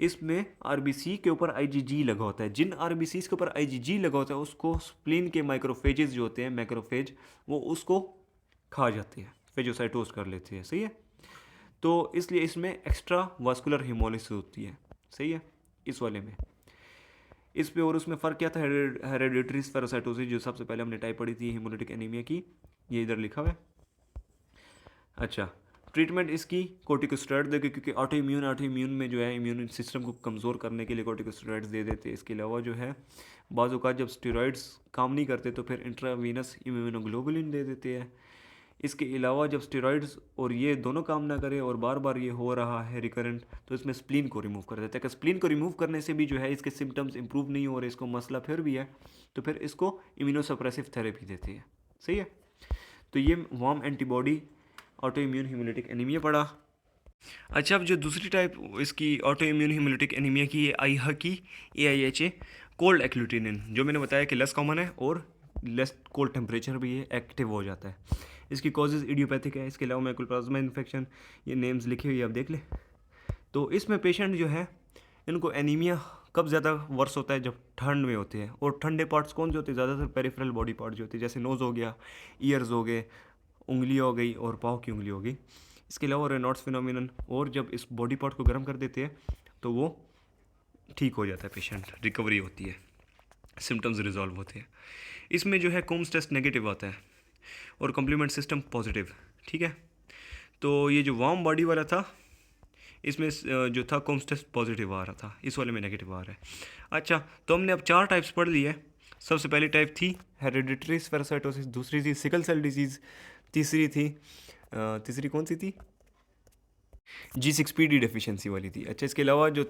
इसमें आरबीसी के ऊपर IgG लगा होता है। जिन आरबीसी के ऊपर IgG लगा होता है उसको स्प्लीन के माइक्रोफेजेस जो होते हैं, मैक्रोफेज, वो उसको खा जाते हैं, फेजोसाइटोस कर लेते हैं, सही है। तो इसलिए इसमें एक्स्ट्रा वास्कुलर हीमोलिसिस होती है, सही है, इस वाले में। इस पे और उसमें फ़र्क क्या था, हेरेडिटरी स्फेरोसाइटोसिस जो सबसे पहले हमने टाइप पढ़ी थी हीमोलिटिक एनीमिया की, ये इधर लिखा हुआ है। अच्छा, ट्रीटमेंट इसकी कोर्टिकोस्टेरॉइड देके, क्योंकि ऑटो इम्यून में जो है इम्यून सिस्टम को कमज़ोर करने के लिए कोर्टिकोस्टेरॉइड्स दे देते हैं। इसके अलावा जो है बाज़ औक़ात जब स्टेरॉइड्स काम नहीं करते तो फिर इंट्रावीनस इम्यूनोग्लोबुलिन दे देते हैं। इसके अलावा जब स्टेरॉइड्स और ये दोनों काम ना करे और बार बार ये हो रहा है रिकरेंट, तो इसमें स्प्लीन को रिमूव कर देते हैं। कि स्प्लीन को रिमूव करने से भी जो है इसके सिम्टम्स इंप्रूव नहीं हो रहे, इसको मसला फिर भी है, तो फिर इसको इम्यूनोसप्रेसिव थेरेपी देते हैं, सही है। तो ये warm antibody auto immune haemolytic anaemia पड़ा। अच्छा, अब जो दूसरी टाइप इसकी ऑटो इम्यून हीमोलिटिक एनीमिया की, ये आईहा की AIHA कोल्ड एग्लूटिनिन, जो मैंने बताया कि लेस कॉमन है और लेस कोल्ड टेम्परेचर भी ये एक्टिव हो जाता है। इसकी कॉजेज़ इडियोपैथिक है। इसके अलावा माइकोप्लाज्मा इन्फेक्शन, ये नेम्स लिखे हुए आप देख लें। तो इसमें पेशेंट जो है इनको एनीमिया कब ज़्यादा वर्स होता है, जब ठंड में होते हैं। और ठंडे पार्ट्स कौन से होते हैं, ज़्यादातर पेरिफेरल बॉडी पार्ट जो होते हैं, जैसे नोज़ हो गया, ईयर्स हो गए, उंगली हो गई और पाँव की उंगली हो गई। इसके अलावा रेनॉल्ड्स फिनोमिनन, और जब इस बॉडी पार्ट को गर्म कर देते हैं तो वो ठीक हो जाता है, पेशेंट रिकवरी होती है, सिम्टम्स रिजॉल्व होते हैं। इसमें जो है कोम्स टेस्ट नेगेटिव आता है और कॉम्प्लीमेंट सिस्टम पॉजिटिव, ठीक है। तो ये जो वार्म बॉडी वाला था, इसमें जो था कोम्स टेस्ट पॉजिटिव आ रहा था, इस वाले में नेगेटिव आ रहा है। अच्छा, तो हमने अब 4 टाइप्स पढ़ ली है। सबसे पहली टाइप थी हेरिडिटरी स्पेरोसाइटोसिस, दूसरी थी सिकल सेल डिजीज़, तीसरी कौन सी थी, G6PD डेफिशिएंसी वाली थी। अच्छा, इसके अलावा जो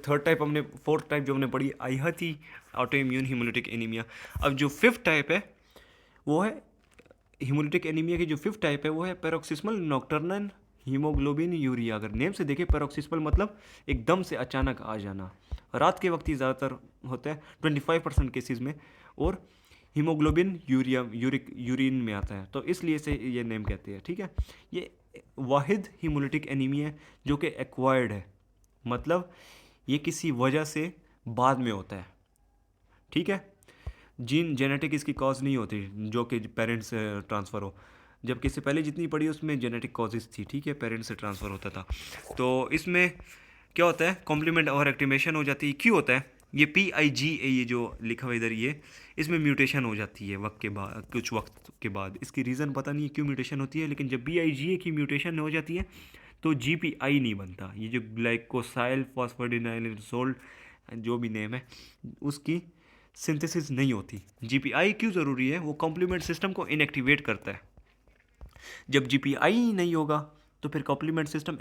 फोर्थ टाइप जो हमने पढ़ी आई थी ऑटो इम्यून हीमोलिटिक एनीमिया। अब जो फिफ्थ टाइप है वो है हीमोलिटिक एनीमिया की, जो फिफ्थ टाइप है वो है पैरोक्सिस्मल नॉक्टर्नल हीमोग्लोबिन यूरिया। अगर नेम से देखें, पैरोक्सिस्मल मतलब एकदम से अचानक आ जाना, रात के वक्त ही ज़्यादातर होता है 25% केसेस में, और हीमोग्लोबिन यूरिन में आता है, तो इसलिए से ये नेम कहते हैं, ठीक है। ये वाहिद हीमोलिटिक एनीमिया है जो कि एक्वायर्ड है, मतलब ये किसी वजह से बाद में होता है, ठीक है। जेनेटिक इसकी कॉज नहीं होती जो कि पेरेंट्स से ट्रांसफ़र हो, जबकि इससे पहले जितनी पड़ी उसमें जेनेटिक कॉजेज़ थी, ठीक है, पेरेंट्स से ट्रांसफ़र होता था। तो इसमें क्या होता है, कॉम्प्लीमेंट और एक्टिवेशन हो जाती है। क्यों होता है ये PIGA, ये जो लिखा हुआ इधर, ये इसमें म्यूटेशन हो जाती है वक्त के बाद, कुछ वक्त के बाद। इसकी रीज़न पता नहीं है क्यों म्यूटेशन होती है, लेकिन जब PIGA की म्यूटेशन हो जाती है तो GPI नहीं बनता। ये जो ग्लाइकोसाइल फॉस्फोडिनाइल जो भी नेम है उसकी सिंथेसिस नहीं होती। GPI क्यों ज़रूरी है, वो कॉम्प्लीमेंट सिस्टम को इनएक्टिवेट करता है। जब GPI नहीं होगा तो फिर कॉम्प्लीमेंट सिस्टम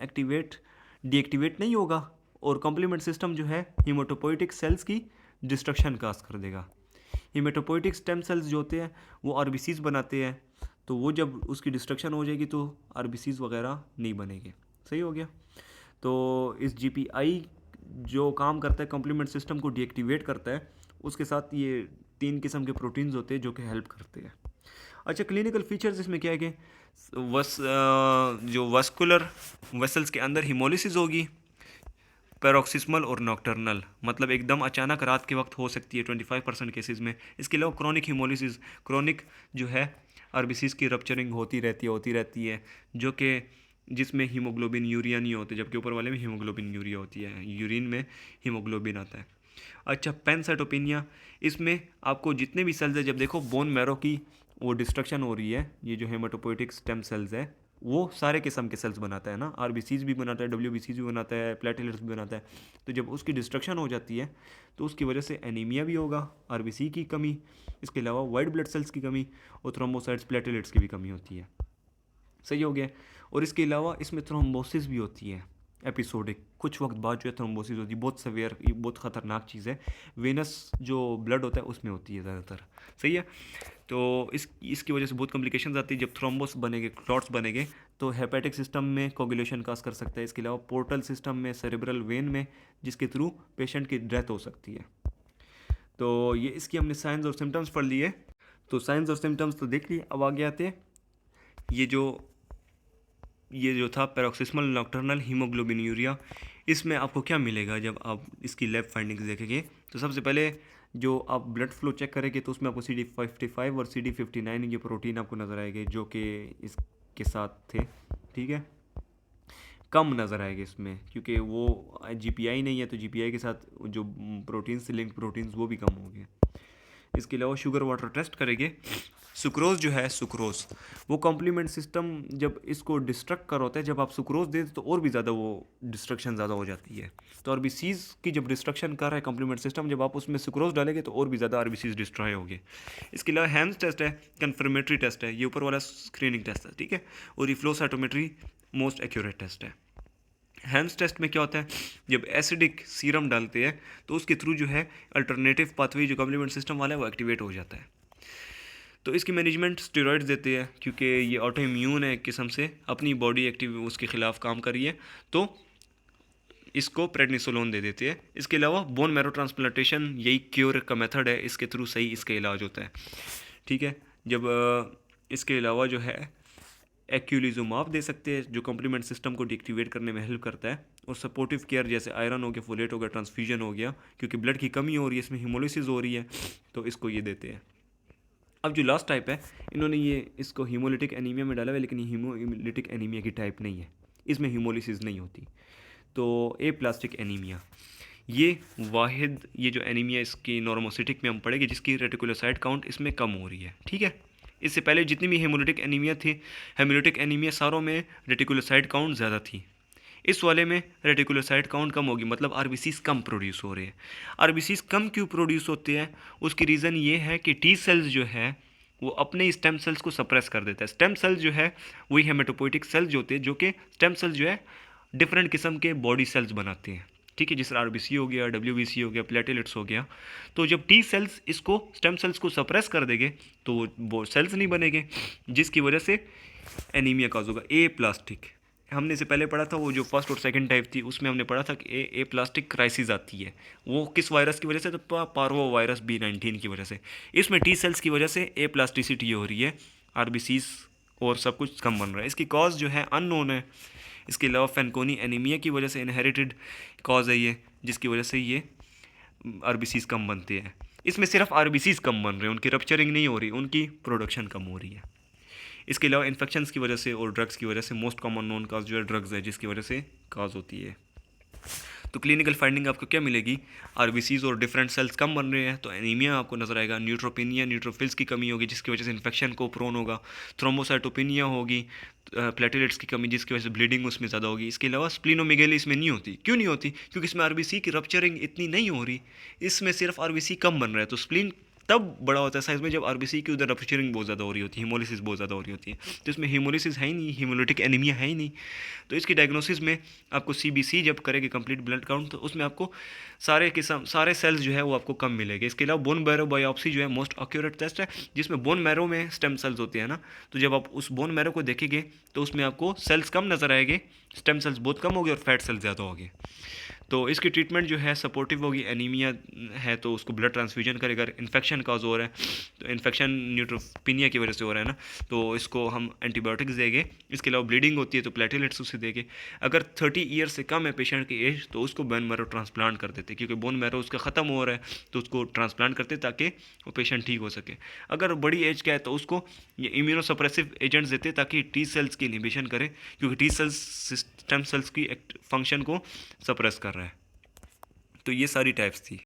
डीएक्टिवेट नहीं होगा, और कॉम्प्लीमेंट सिस्टम जो है हीमोटोपोइटिक सेल्स की डिस्ट्रक्शन काज कर देगा। हीमोटोपोइटिक स्टेम सेल्स जो होते हैं वो RBCs बनाते हैं, तो वो जब उसकी डिस्ट्रक्शन हो जाएगी तो RBCs वगैरह नहीं बनेंगे। सही हो गया। तो इस GPI जो काम करता है, कॉम्प्लीमेंट सिस्टम को डीएक्टिवेट करता है, उसके साथ ये 3 किस्म के प्रोटीन्स होते हैं जो कि हेल्प करते हैं। अच्छा, क्लिनिकल फीचर्स इसमें क्या है कि जो वस्कुलर वेसल्स के अंदर हीमोलिसिस होगी, पैरोक्सिस्मल और नॉक्टर्नल, मतलब एकदम अचानक रात के वक्त हो सकती है 25% केसेस में। इसके अलावा क्रोनिक हीमोलिसिस, क्रोनिक जो है RBCs की रप्चरिंग होती रहती है, जो कि जिसमें हीमोग्लोबिन यूरिया नहीं होते, जबकि ऊपर वाले में हीमोग्लोबिन यूरिया होती है, यूरिन में हीमोग्लोबिन आता है। अच्छा, पैनसाइटोपिनिया, इसमें आपको जितने भी सेल्स है, जब देखो बोन मैरो की वो डिस्ट्रक्शन हो रही है, ये जो हेमाटोपोइटिक स्टेम सेल्स है वो सारे किस्म के सेल्स बनाता है ना, RBCs भी बनाता है, WBCs भी बनाता है, प्लेटलेट्स भी बनाता है। तो जब उसकी डिस्ट्रक्शन हो जाती है तो उसकी वजह से एनीमिया भी होगा, RBC की कमी, इसके अलावा वाइट ब्लड सेल्स की कमी और थ्रोम्बोसाइट्स प्लेटलेट्स की भी कमी होती है। सही हो गया। और इसके अलावा इसमें थ्रोम्बोसिस भी होती है एपिसोडिक, कुछ वक्त बाद जो है थ्रोम्बोसिस होती है, बहुत सवेयर, बहुत ख़तरनाक चीज़ है। वेनस जो ब्लड होता है उसमें होती है ज़्यादातर। सही है। तो इसकी वजह से बहुत कॉम्प्लिकेशंस आती है। जब थ्रोम्बोस बनेंगे, क्लॉट्स बनेंगे, तो हेपेटिक सिस्टम में कोगुलेशन काज कर सकता है। इसके अलावा पोर्टल सिस्टम में, सेरेब्रल वेन में, जिसके थ्रू पेशेंट की डेथ हो सकती है। तो ये इसकी हमने साइंस और सिम्टम्स पढ़ लिए। तो साइंस और सिम्टम्स तो देख लिए, अब आगे आते हैं। ये जो था पैरोक्सिस्मल नॉक्टर्नल हीमोग्लोबिन यूरिया, इसमें आपको क्या मिलेगा जब आप इसकी लैब फाइंडिंग्स देखेंगे। तो सबसे पहले जो आप ब्लड फ्लो चेक करेंगे तो उसमें आपको CD55 और CD59 ये प्रोटीन आपको नज़र आएंगे, जो कि इसके साथ थे, ठीक है। कम नज़र आएगा इसमें, क्योंकि वो GPI नहीं है, तो GPI के साथ जो प्रोटीन से लिंक प्रोटीन्स वो भी कम होंगे। इसके अलावा शुगर वाटर टेस्ट करेंगे। सुक्रोज जो है, सुक्रोज वो कॉम्प्लीमेंट सिस्टम जब इसको डिस्ट्रक्ट कर होता है, जब आप सुक्रोज देते तो और भी ज़्यादा वो डिस्ट्रक्शन ज़्यादा हो जाती है। तो RBCs की जब डिस्ट्रक्शन कर रहा है कॉम्प्लीमेंट सिस्टम, जब आप उसमें सुक्रोज डालेंगे तो और भी ज़्यादा RBCs डिस्ट्रॉय होंगे। इसके अलावा हैम्स टेस्ट है, कन्फर्मेटरी टेस्ट है, ये ऊपर वाला स्क्रीनिंग टेस्ट है, ठीक है। और ये flow cytometry most accurate test है। हैम्स टेस्ट में क्या होता है, जब एसिडिक सीरम डालते हैं तो उसके थ्रू जो है अल्टरनेटिव पाथवे जो कॉम्प्लीमेंट सिस्टम वाला है वो एक्टिवेट हो जाता है। तो इसकी मैनेजमेंट स्टेरॉइड्स देते हैं, क्योंकि ये ऑटो इम्यून है एक किस्म से, अपनी बॉडी एक्टिव उसके ख़िलाफ़ काम कर रही है, तो इसको प्रेडनिसोलोन दे देते हैं। इसके अलावा बोन मैरो ट्रांसप्लांटेशन यही क्योर का मेथड है, इसके थ्रू सही इसका इलाज होता है, ठीक है। जब इसके अलावा जो है एक्यूलिजुमाब दे सकते हैं जो कम्प्लीमेंट सिस्टम को डिएक्टिवेट करने में हेल्प करता है, और सपोर्टिव केयर जैसे आयरन हो गया, फोलेट हो गया, ट्रांसफ्यूजन हो गया, क्योंकि ब्लड की कमी हो रही है, इसमें हीमोलिसिस हो रही है, तो इसको ये देते हैं। अब जो लास्ट टाइप है, इन्होंने ये इसको हीमोलिटिक एनीमिया में डाला हुआ है, लेकिन ये हीमोलिटिक एनीमिया की टाइप नहीं है, इसमें हीमोलिसिस नहीं होती। तो ए प्लास्टिक एनीमिया, ये वाहिद ये जो एनीमिया इसकी नॉर्मोसिटिक में हम पढ़ेंगे, जिसकी रेटिकुलोसाइट काउंट इसमें कम हो रही है, ठीक है। इससे पहले जितनी भी हेमोलिटिक एनीमिया थी, हेमोलिटिक एनीमिया सारों में रेटिकुलोसाइट काउंट ज़्यादा थी। इस वाले में रेटिकुलोसाइट काउंट कम होगी, मतलब आरबीसीज कम प्रोड्यूस हो रहे हैं। आरबीसीज कम क्यों प्रोड्यूस होते हैं, उसकी रीज़न ये है कि टी सेल्स जो है वो अपने स्टेम सेल्स को सप्रेस कर देता है। स्टेम सेल्स जो है वही हेमेटोपोइटिक सेल्स जो होते हैं, जो कि स्टेम सेल्स जो है डिफरेंट किस्म के बॉडी सेल्स बनाते हैं, ठीक है, जैसे आरबीसी हो गया, डब्ल्यूबीसी हो गया, प्लेटलेट्स हो गया। तो जब टी सेल्स इसको स्टेम सेल्स को सप्रेस कर देंगे तो वो सेल्स नहीं बनेंगे, जिसकी वजह से एनीमिया काज होगा। ए प्लास्टिक हमने इससे पहले पढ़ा था, वो जो फर्स्ट और सेकंड टाइप थी उसमें हमने पढ़ा था कि ए प्लास्टिक क्राइसिस आती है, वो किस वायरस की वजह से, तो पार्वो वायरस B19 की वजह से। इसमें टी सेल्स की वजह से ए प्लास्टिसिटी हो रही है, आरबीसीज और सब कुछ कम बन रहा है। इसकी कॉज जो है अननोन है। इसके अलावा फैनकोनी एनीमिया की वजह से इनहेरिटेड कॉज है ये, जिसकी वजह से ये आरबीसीज कम बनते हैं। इसमें सिर्फ आरबीसीज कम बन रहे हैं, उनकी रप्चरिंग नहीं हो रही, उनकी प्रोडक्शन कम हो रही है। इसके अलावा इन्फेक्शंस की वजह से और ड्रग्स की वजह से मोस्ट कॉमन नोन काज जो है ड्रग्स है, जिसकी वजह से काज होती है। तो क्लिनिकल फाइंडिंग आपको क्या मिलेगी, आरबीसीज और डिफरेंट सेल्स कम बन रहे हैं तो एनीमिया आपको नजर आएगा, न्यूट्रोपिनिया न्यूट्रोफिल्स की कमी होगी जिसकी वजह से इन्फेक्शन को प्रोन होगा, थ्रोम्बोसाइटोपिनिया होगी, प्लेटलेट्स की कमी जिसकी वजह से ब्लीडिंग उसमें ज़्यादा होगी। इसके अलावा स्प्लिनोमेगेली इसमें नहीं होती। क्यों नहीं होती, क्योंकि इसमें आरबीसी की रप्चरिंग इतनी नहीं हो रही, इसमें सिर्फ आरबीसी कम बन रहा है। तो स्प्लीन तब बड़ा होता है साइज में जब आरबीसी की उधर रप्चरिंग बहुत ज़्यादा हो रही होती है, हीमोलिसिस बहुत ज़्यादा हो रही होती है। तो इसमें हीमोलिसिस है ही नहीं, हीमोलिटिक एनीमिया है ही नहीं। तो इसकी डायग्नोसिस में आपको सीबीसी जब करेगी कंप्लीट ब्लड काउंट, तो उसमें आपको सारे सेल्स जो है वो आपको कम मिलेंगे। इसके अलावा बोन मैरो बायोप्सी जो है मोस्ट एक्यूरेट टेस्ट है, जिसमें बोन मैरो में स्टेम सेल्स होते हैं ना, तो जब आप उस बोन मैरो को देखेंगे तो उसमें आपको सेल्स कम नजर आएंगे, स्टेम सेल्स बहुत कम होंगे और फैट सेल्स ज़्यादा होंगे। तो इसकी ट्रीटमेंट जो है सपोर्टिव होगी। एनीमिया है तो उसको ब्लड ट्रांसफ्यूजन करेगा। अगर इन्फेक्शन काज हो रहा है तो इन्फेक्शन न्यूट्रोपिनिया की वजह से हो रहा है ना, तो इसको हम एंटीबायोटिक्स देंगे। इसके अलावा ब्लीडिंग होती है तो प्लेटलेट्स उसे देंगे। अगर 30 ईयर से कम है पेशेंट की एज तो उसको बोन मैरो ट्रांसप्लांट कर देते, क्योंकि बोन मैरो उसका ख़त्म हो रहा है तो उसको ट्रांसप्लांट करते ताकि वो पेशेंट ठीक हो सके। अगर बड़ी एज का है तो उसको ये इम्यूनोसप्रेसिव एजेंट्स देते ताकि टी सेल्स की इनिबिशन करें, क्योंकि टी सेल्स स्टेम सेल्स की फंक्शन को सप्रेस कर रहा है। तो ये सारी टाइप्स थी।